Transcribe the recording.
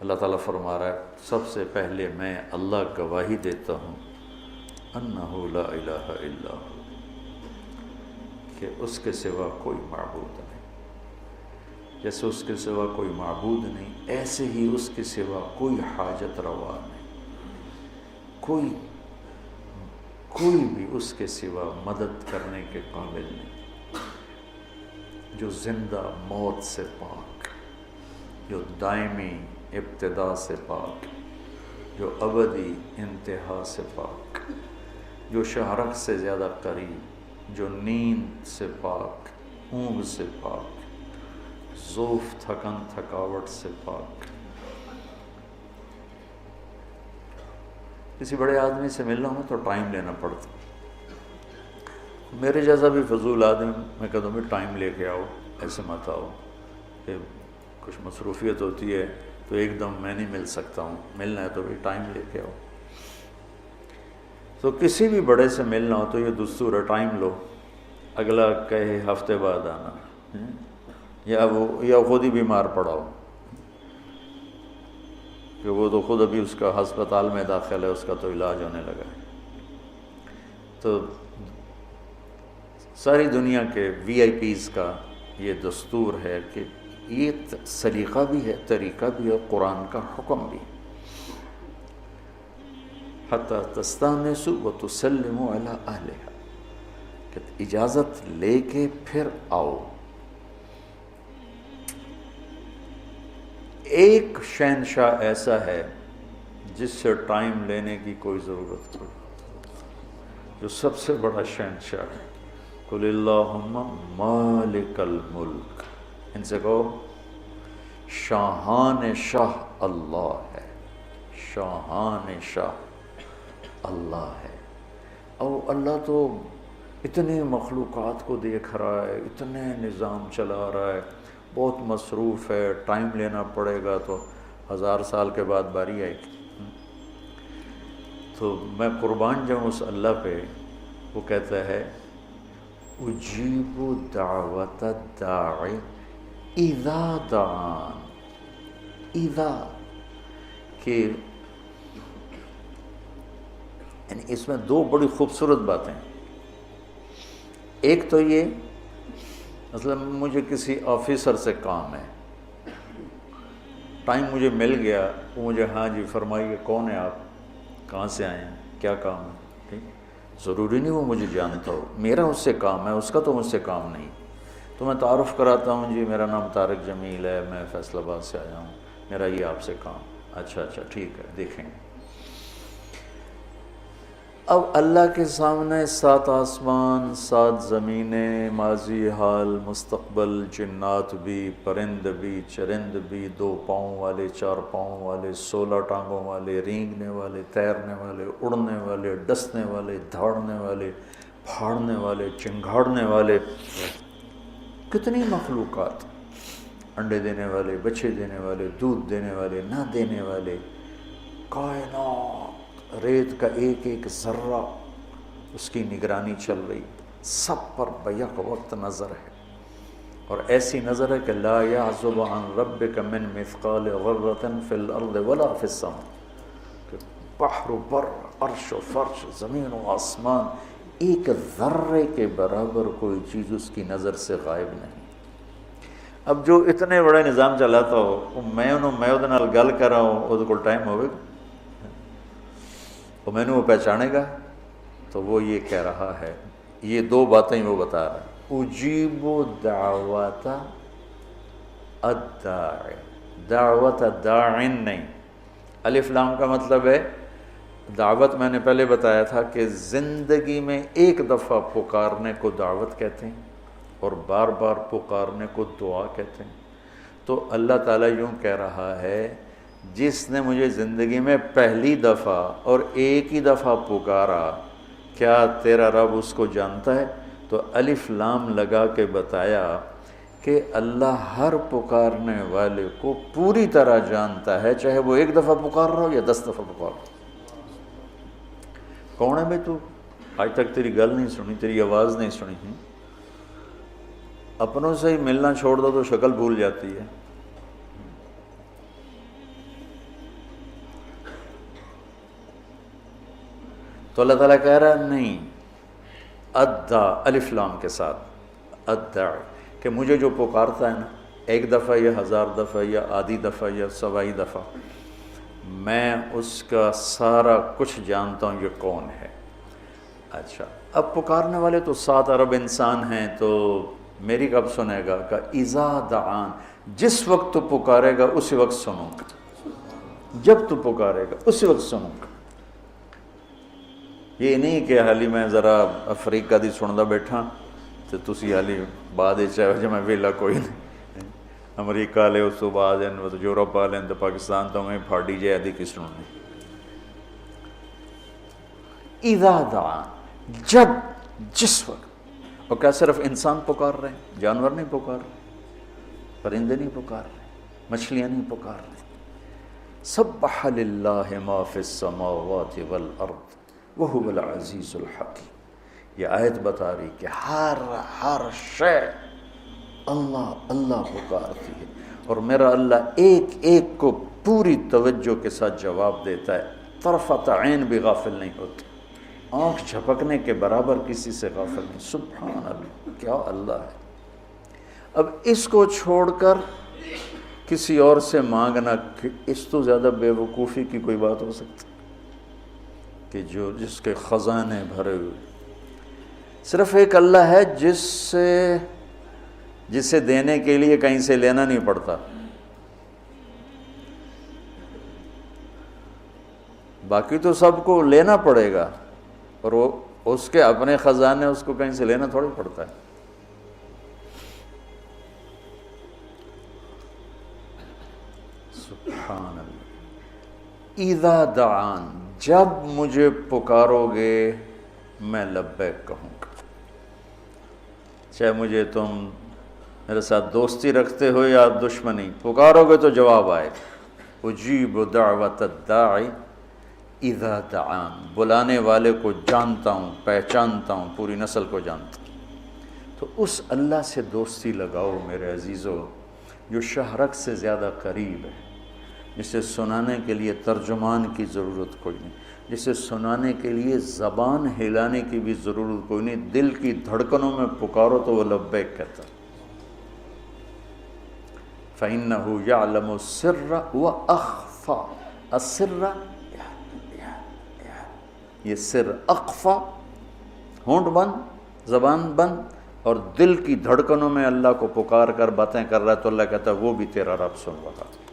اللہ تعالیٰ فرما رہا ہے سب سے پہلے میں اللہ گواہی دیتا ہوں انہ لا الہ الا ہو، کہ اس کے سوا کوئی معبود نہیں، جیسے اس کے سوا کوئی معبود نہیں ایسے ہی اس کے سوا کوئی حاجت روا نہیں، کوئی بھی اس کے سوا مدد کرنے کے قابل نہیں، جو زندہ موت سے پاک، جو دائمی ابتدا سے پاک، جو ابدی انتہا سے پاک، جو شہرک سے زیادہ قریب، جو نیند سے پاک، اونگ سے پاک، ذوف تھکن تھکاوٹ سے پاک۔ کسی بڑے آدمی سے ملنا ہو تو ٹائم لینا پڑتا، میرے جیسا بھی فضول آدمی میں کہتا ہوں بھی ٹائم لے کے آؤ، ایسے مت آؤ، کہ کچھ مصروفیت ہوتی ہے تو ایک دم میں نہیں مل سکتا ہوں، ملنا ہے تو بھی ٹائم لے کے آؤ۔ تو کسی بھی بڑے سے ملنا ہو تو یہ دستور ہے، ٹائم لو، اگلا کہے ہفتے بعد آنا، یا خود ہی بیمار پڑا ہو کہ وہ تو خود ابھی اس کا ہسپتال میں داخل ہے، اس کا تو علاج ہونے لگا ہے۔ تو ساری دنیا کے وی آئی پیز کا یہ دستور ہے کہ یہ سلیقہ بھی ہے، طریقہ بھی ہے، قرآن کا حکم بھی، حتی تستانسوا وتسلموا علی اہلہا، کہ اجازت لے کے پھر آؤ۔ ایک شہنشاہ ایسا ہے جس سے ٹائم لینے کی کوئی ضرورت نہیں، جو سب سے بڑا شہنشاہ ہے، قل اللہم مالک الملک، ان سے کہو شاہان شاہ اللہ ہے، شاہان شاہ اللہ ہے۔ اور اللہ تو اتنے مخلوقات کو دیکھ رہا ہے، اتنے نظام چلا رہا ہے، بہت مصروف ہے، ٹائم لینا پڑے گا تو 1000 سال کے بعد باری آئے گی۔ تو میں قربان جاؤں اس اللہ پہ، وہ کہتا ہے اجیب دعوت الداعی اذا دعان، اذا، کہ یعنی اس میں دو بڑی خوبصورت باتیں، ایک تو یہ مثلا مجھے کسی آفیسر سے کام ہے، ٹائم مجھے مل گیا، وہ مجھے ہاں جی فرمائیے کون ہے آپ، کہاں سے آئے ہیں، کیا کام ہے، ٹھیک، ضروری نہیں وہ مجھے جانتا ہو، میرا اس سے کام ہے، اس کا تو مجھ سے کام نہیں، تو میں تعارف کراتا ہوں، جی میرا نام طارق جمیل ہے، میں فیصل آباد سے آیا ہوں، میرا یہ آپ سے کام، اچھا ٹھیک ہے دیکھیں گے۔ اب اللہ کے سامنے 7 آسمان 7 زمینیں، ماضی حال مستقبل، جنات بھی، پرند بھی، چرند بھی، 2 پاؤں والے، 4 پاؤں والے، 16 ٹانگوں والے، رینگنے والے، تیرنے والے، اڑنے والے، ڈسنے والے، دھاڑنے والے، پھاڑنے والے، چنگھاڑنے والے، کتنی مخلوقات، انڈے دینے والے، بچے دینے والے، دودھ دینے والے، نہ دینے والے، کائنات، ریت کا ایک ایک ذرہ اس کی نگرانی چل رہی، سب پر بیک وقت نظر ہے، اور ایسی نظر ہے کہ لا یعزب عن ربک من مثقال ذرۃ فی الارض ولا فی السماء، کہ بحر و بر، عرش و فرش، زمین و آسمان، ایک ذرے کے برابر کوئی چیز اس کی نظر سے غائب نہیں۔ اب جو اتنے بڑے نظام چلاتا ہو، میں وہ نال گل کر رہا ہوں، وہ کو ٹائم ہوئے گا، میں نے وہ پہچانے گا، تو وہ یہ کہہ رہا ہے، یہ 2 باتیں وہ بتا رہا ہے، اجیب دعوت الداعی، دعوت داعن نہیں، الف لام کا مطلب ہے دعوت، میں نے پہلے بتایا تھا کہ زندگی میں ایک دفعہ پکارنے کو دعوت کہتے ہیں اور بار بار پکارنے کو دعا کہتے ہیں۔ تو اللہ تعالیٰ یوں کہہ رہا ہے، جس نے مجھے زندگی میں پہلی دفعہ اور ایک ہی دفعہ پکارا، کیا تیرا رب اس کو جانتا ہے؟ تو الف لام لگا کے بتایا کہ اللہ ہر پکارنے والے کو پوری طرح جانتا ہے، چاہے وہ 1 دفعہ پکار رہا ہو یا 10 دفعہ پکار رہا ہو۔ کون ہے بھائی تو؟ آج تک تیری گل نہیں سنی، تیری آواز نہیں سنی، اپنوں سے ہی ملنا چھوڑ دو تو شکل بھول جاتی ہے۔ تو اللہ تعالیٰ کہہ رہا ہے نہیں، ادا الف لام کے ساتھ، ادا کہ مجھے جو پکارتا ہے نا، ایک دفعہ یا 1000 دفعہ یا آدھی دفعہ یا سوائی دفعہ، میں اس کا سارا کچھ جانتا ہوں یہ کون ہے۔ اچھا، اب پکارنے والے تو 7 ارب انسان ہیں، تو میری کب سنے گا؟ کہ اذا دعان، جس وقت تو پکارے گا اسی وقت سنوں گا، جب تو پکارے گا اسی وقت سنوں گا۔ یہ نہیں کہ حالی میں ذرا افریقہ دی سندا بیٹھا تو تسی حالی بعد چاہے جو میں ویلا کوئی نہیں، امریکہ والے اس تو بعد یورپ والے تو پاکستان تو میں پھاڑی جائے دی کس سننی۔ اذا دعان، جب، جس وقت۔ اور کیا صرف انسان پکار رہے ہیں؟ جانور نہیں پکار رہے، پرندے نہیں پکار رہے، مچھلیاں نہیں پکار رہے۔ سبح للہ ما فی السماوات والارض وہو العزیز الحکیم۔ یہ آیت بتا رہی کہ ہر شے اللہ اللہ پکارتی ہے، اور میرا اللہ ایک ایک کو پوری توجہ کے ساتھ جواب دیتا ہے، طرفۃ عین بھی غافل نہیں ہوتی، آنکھ جھپکنے کے برابر کسی سے غافل نہیں۔ سبحان اللہ، کیا اللہ ہے۔ اب اس کو چھوڑ کر کسی اور سے مانگنا، اس تو زیادہ بے وقوفی کی کوئی بات ہو سکتی کہ جس کے خزانے بھرے ہوئے۔ صرف ایک اللہ ہے جسے دینے کے لیے کہیں سے لینا نہیں پڑتا، باقی تو سب کو لینا پڑے گا، اور وہ اس کے اپنے خزانے اس کو کہیں سے لینا تھوڑی پڑتا ہے۔ سبحان اللہ۔ اذا دعان، جب مجھے پکارو گے میں لبیک کہوں گا، چاہے مجھے تم میرے ساتھ دوستی رکھتے ہو یا دشمنی، پکارو گے تو جواب آئے گا۔ اجیب دعوت الداعی اذا دعان، بلانے والے کو جانتا ہوں، پہچانتا ہوں، پوری نسل کو جانتا ہوں۔ تو اس اللہ سے دوستی لگاؤ میرے عزیزو، جو شہرک سے زیادہ قریب ہے، جسے سنانے کے لیے ترجمان کی ضرورت کوئی نہیں، جسے سنانے کے لیے زبان ہلانے کی بھی ضرورت کوئی نہیں، دل کی دھڑکنوں میں پکارو تو وہ لبیک کہتا۔ فَإِنَّهُ يَعْلَمُ السِّرَّ وَأَخْفَى، السِّرَّ یہ سر، اخفا ہونٹ بند، زبان بند، اور دل کی دھڑکنوں میں اللہ کو پکار کر باتیں کر رہا ہے، تو اللہ کہتا ہے وہ بھی تیرا رب سن رہا ہے۔